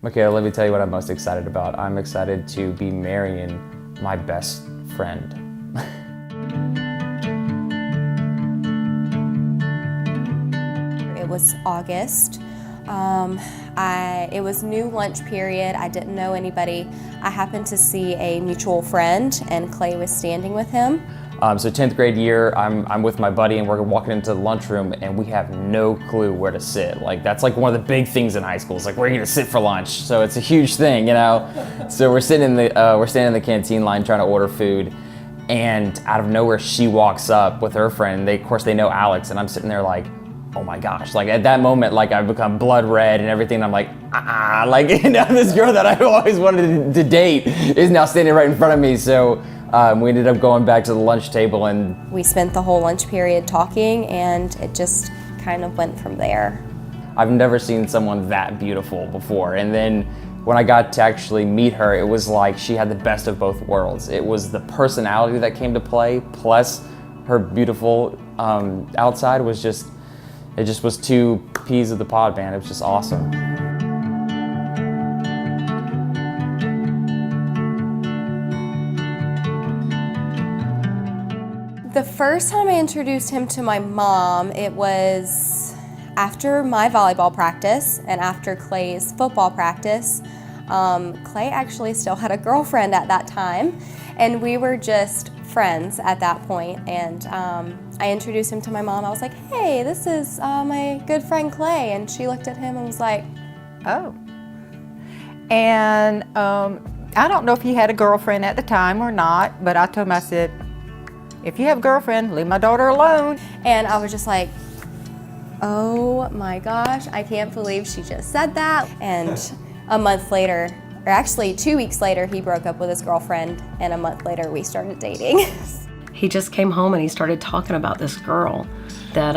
Michayla, let me tell you what I'm most excited about. I'm excited to be marrying my best friend. It was August. It was new lunch period. I didn't know anybody. I happened to see a mutual friend, and Clay was standing with him. So 10th grade year, I'm with my buddy and we're walking into the lunchroom and we have no clue where to sit. Like that's like one of the big things in high school. It's like, where are you gonna sit for lunch? So it's a huge thing, you know? So we're sitting in the canteen line trying to order food, and out of nowhere she walks up with her friend. Of course they know Alex, and I'm sitting there like, oh my gosh. Like at that moment, like I've become blood red and everything. I'm like, like, you know, this girl that I've always wanted to date is now standing right in front of me. So we ended up going back to the lunch table, and we spent the whole lunch period talking, and it just kind of went from there. I've never seen someone that beautiful before. And then when I got to actually meet her, it was like she had the best of both worlds. It was the personality that came to play, plus her beautiful outside was just, it just was two peas of the pod, man. It was just awesome. The first time I introduced him to my mom, it was after my volleyball practice and after Clay's football practice. Clay actually still had a girlfriend at that time, and we were just friends at that point. And I introduced him to my mom. I was like, hey, this is my good friend Clay. And she looked at him and was like, oh. And I don't know if he had a girlfriend at the time or not, but I told him, I said, if you have a girlfriend, leave my daughter alone. And I was just like, oh my gosh, I can't believe she just said that. And a month later, or actually 2 weeks later, he broke up with his girlfriend, and a month later we started dating. He just came home and he started talking about this girl that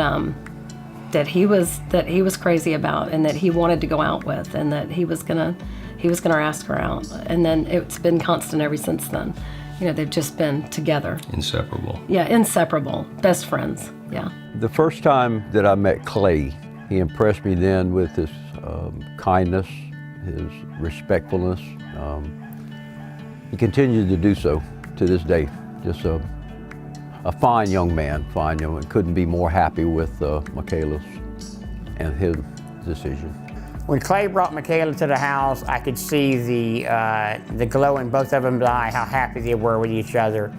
that he was crazy about, and that he wanted to go out with, and that he was gonna ask her out. And then it's been constant ever since then. You know, they've just been together. Inseparable. Yeah, inseparable. Best friends, yeah. The first time that I met Clay, he impressed me then with his kindness, his respectfulness. He continued to do so to this day. Just a fine young man, Couldn't be more happy with Michayla's and his decision. When Clay brought Michayla to the house, I could see the glow in both of them's eye, how happy they were with each other.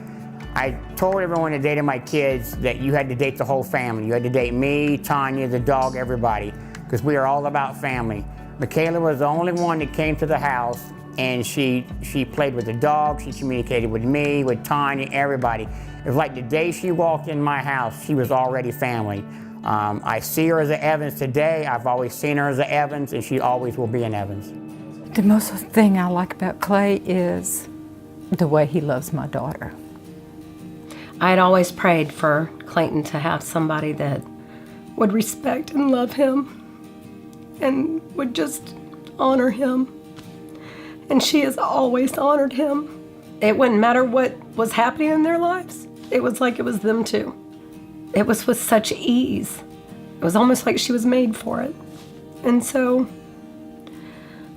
I told everyone that dated my kids that you had to date the whole family. You had to date me, Tanya, the dog, everybody, because we are all about family. Michayla was the only one that came to the house, and she played with the dog, she communicated with me, with Tanya, everybody. It was like the day she walked in my house, she was already family. I see her as an Evans today. I've always seen her as an Evans, and she always will be an Evans. The most thing I like about Clay is the way he loves my daughter. I had always prayed for Clayton to have somebody that would respect and love him and would just honor him. And she has always honored him. It wouldn't matter what was happening in their lives. It was like it was them too. It was with such ease. It was almost like she was made for it. And so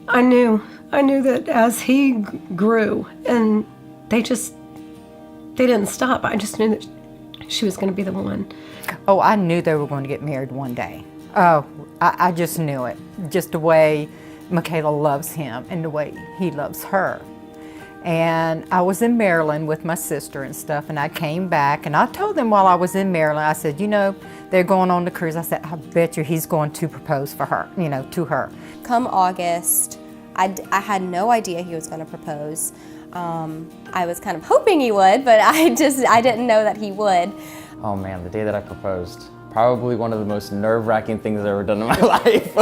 I knew that as he grew, and they didn't stop. I just knew that she was going to be the one. Oh, I knew they were going to get married one day. Oh, I just knew it. Just the way Michayla loves him and the way he loves her. And I was in Maryland with my sister and stuff, and I came back, and I told them while I was in Maryland, I said, you know, they're going on the cruise. I said, I bet you he's going to propose for her, you know, to her. Come August, I had no idea he was going to propose. I was kind of hoping he would, but I didn't know that he would. Oh man, the day that I proposed, probably one of the most nerve-wracking things I've ever done in my life.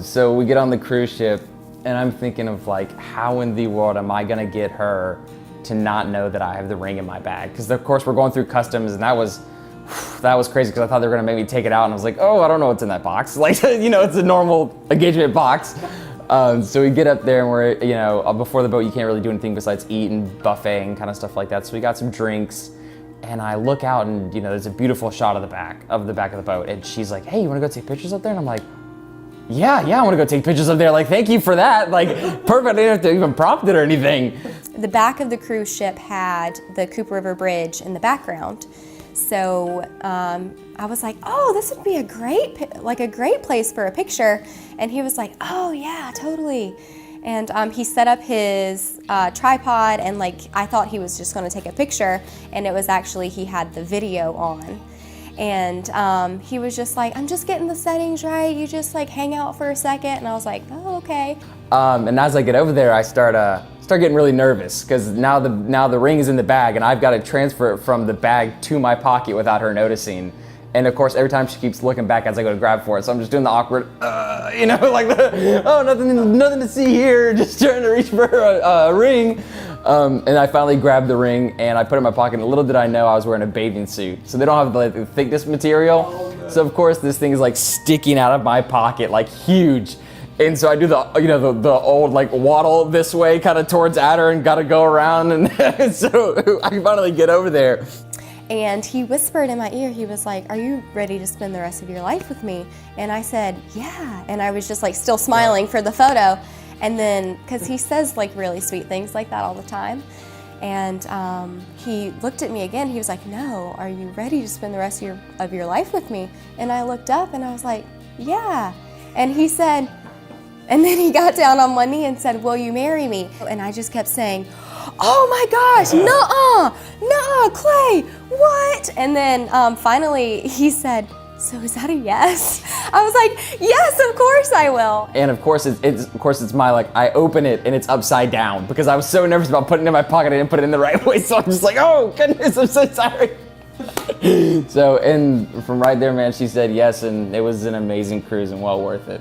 So we get on the cruise ship, and I'm thinking of like, how in the world am I gonna get her to not know that I have the ring in my bag? Because of course we're going through customs, and that was crazy, because I thought they were gonna make me take it out, and I was like, oh, I don't know what's in that box. Like, you know, it's a normal engagement box. So we get up there, and we're, you know, before the boat you can't really do anything besides eat and buffet and kind of stuff like that. So we got some drinks, and I look out, and you know, there's a beautiful shot of the back of the boat, and she's like, hey, you wanna go take pictures up there? And I'm like, yeah, I want to go take pictures up there. Like, thank you for that. Like, perfect. I didn't have to even prompt it or anything. The back of the cruise ship had the Cooper River Bridge in the background. So I was like, oh, this would be a great place for a picture. And he was like, oh yeah, totally. And he set up his tripod, and like I thought he was just going to take a picture, and it was actually he had the video on. And he was just like, I'm just getting the settings right. You just like hang out for a second. And I was like, oh, okay. And as I get over there, I start getting really nervous because now the ring is in the bag, and I've got to transfer it from the bag to my pocket without her noticing. And of course, every time she keeps looking back as I go to grab for it, so I'm just doing the awkward, like nothing to see here, just trying to reach for a ring. And I finally grabbed the ring and I put it in my pocket. And little did I know I was wearing a bathing suit, so they don't have the thickness material. So of course, this thing is like sticking out of my pocket, like huge. And so I do the old like waddle this way kind of towards Adder and got to go around. And so I finally get over there. And he whispered in my ear, he was like, are you ready to spend the rest of your life with me? And I said, yeah. And I was just like still smiling for the photo. And then, because he says like really sweet things like that all the time. And he looked at me again, he was like, no, are you ready to spend the rest of your life with me? And I looked up and I was like, yeah. And he said, and then he got down on one knee and said, will you marry me? And I just kept saying, oh my gosh, nuh-uh, Clay, what? And then finally he said, so is that a yes? I was like, yes, of course I will. And of course it's my, like, I open it and it's upside down because I was so nervous about putting it in my pocket, I didn't put it in the right way. So I'm just like, oh goodness, I'm so sorry. So, and from right there, man, she said yes, and it was an amazing cruise and well worth it.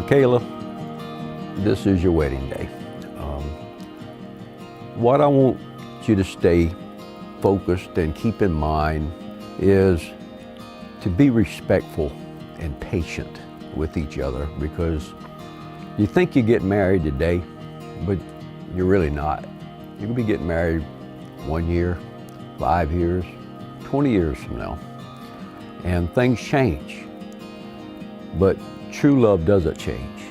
Michayla, this is your wedding day. What I want you to stay focused and keep in mind is to be respectful and patient with each other, because you think you get married today, but you're really not. You could be getting married 1 year, 5 years, 20 years from now, and things change. But true love doesn't change.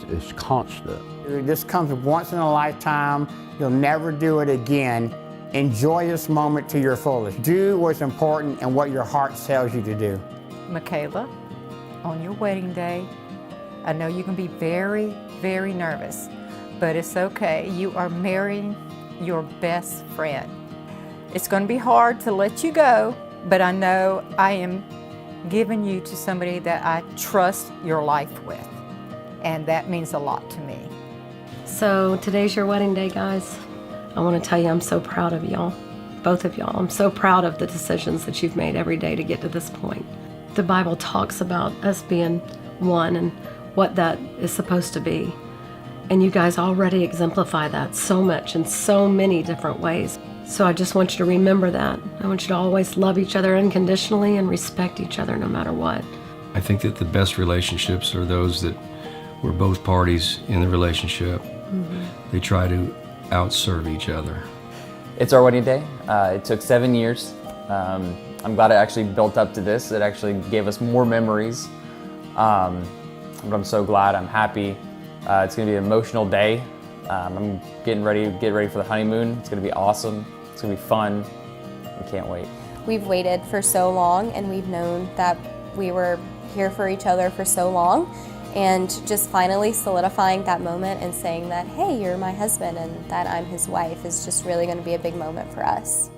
It's constant. This comes once in a lifetime. You'll never do it again. Enjoy this moment to your fullest. Do what's important and what your heart tells you to do. Michayla, on your wedding day, I know you can be very, very nervous, but it's okay. You are marrying your best friend. It's going to be hard to let you go, but I know I am giving you to somebody that I trust your life with, and that means a lot to me. So today's your wedding day, guys. I want to tell you I'm so proud of y'all, both of y'all. I'm so proud of the decisions that you've made every day to get to this point. The Bible talks about us being one and what that is supposed to be. And you guys already exemplify that so much in so many different ways. So I just want you to remember that. I want you to always love each other unconditionally and respect each other no matter what. I think that the best relationships are those that where both parties in the relationship, they try to outserve each other. It's our wedding day. It took 7 years. I'm glad it actually built up to this. It actually gave us more memories. But I'm so glad, I'm happy. It's gonna be an emotional day. I'm getting ready for the honeymoon. It's gonna be awesome. It's gonna be fun. I can't wait. We've waited for so long, and we've known that we were here for each other for so long, and just finally solidifying that moment and saying that, hey, you're my husband and that I'm his wife is just really going to be a big moment for us.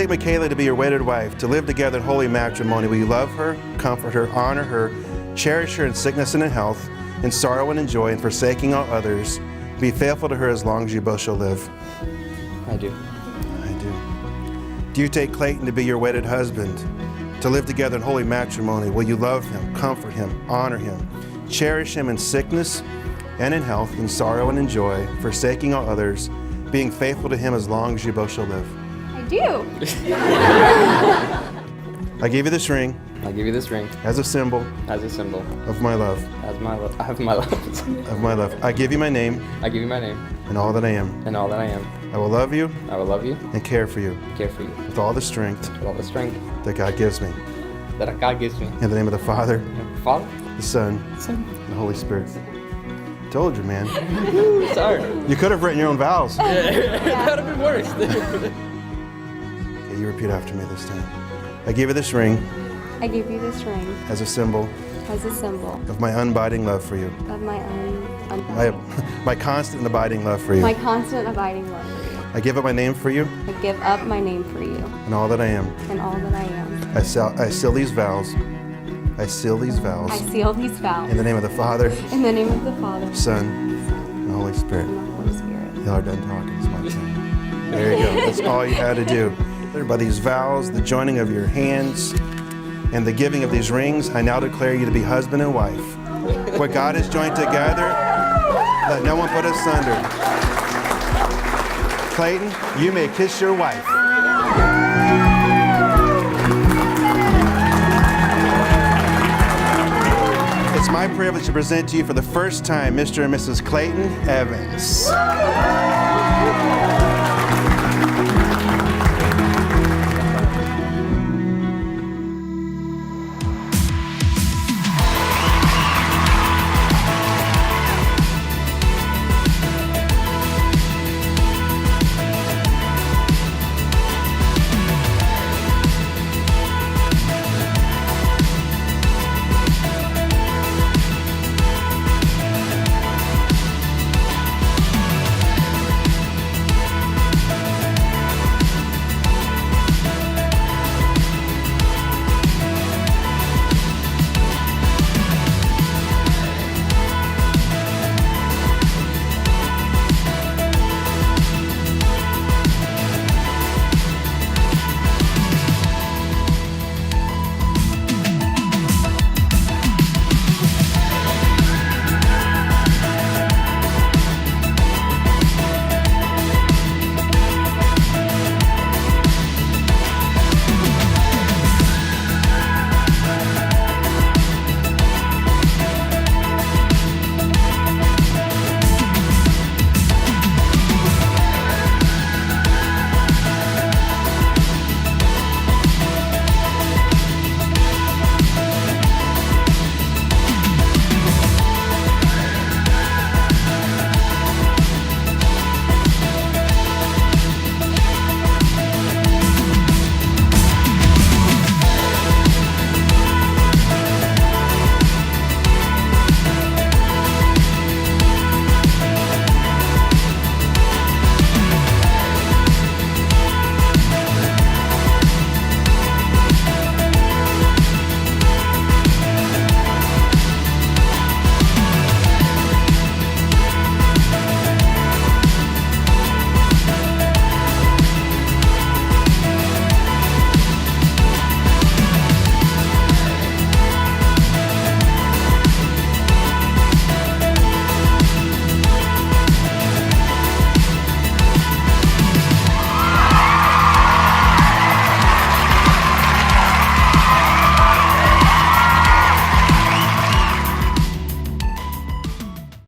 take Michayla to be your wedded wife, to live together in holy matrimony, will you love her, comfort her, honor her, cherish her in sickness and in health, in sorrow and in joy, and forsaking all others, be faithful to her as long as you both shall live? I do. I do. Do you take Clayton to be your wedded husband, to live together in holy matrimony? Will you love him, comfort him, honor him, cherish him in sickness and in health, in sorrow and in joy, forsaking all others, being faithful to him as long as you both shall live? I do. I give you this ring I give you this ring as a symbol as a symbol of my love. of my love. Of my love. I give you my name I give you my name and all that I am. and all that I am. I will love you I will love you, and care for you care for you, with all the strength with all the strength that God gives me. that God gives me. In the name of the Father, Father, the Son, Son. and the Holy Spirit. Told you, man. Sorry. You could have written your own vows. That would have been worse. Okay, you repeat after me this time. I give you this ring I give you this ring as a symbol as a symbol of my unabiding love for you. of my My constant and abiding love for you. my constant abiding love for you. I give up my name for you I give up my name for you and all that I am. and all that I am. I seal these vows. I seal these vows I seal these vows in the name of the Father, in the name of the Father, Son, and the Holy Spirit. and the Holy Spirit. Y'all are done talking. It's my turn. There you go. That's all you had to do. By these vows, the joining of your hands, and the giving of these rings, I now declare you to be husband and wife. What God has joined together, let no one put asunder. Clayton, you may kiss your wife. It's my privilege to present to you for the first time Mr. and Mrs. Clayton Evans.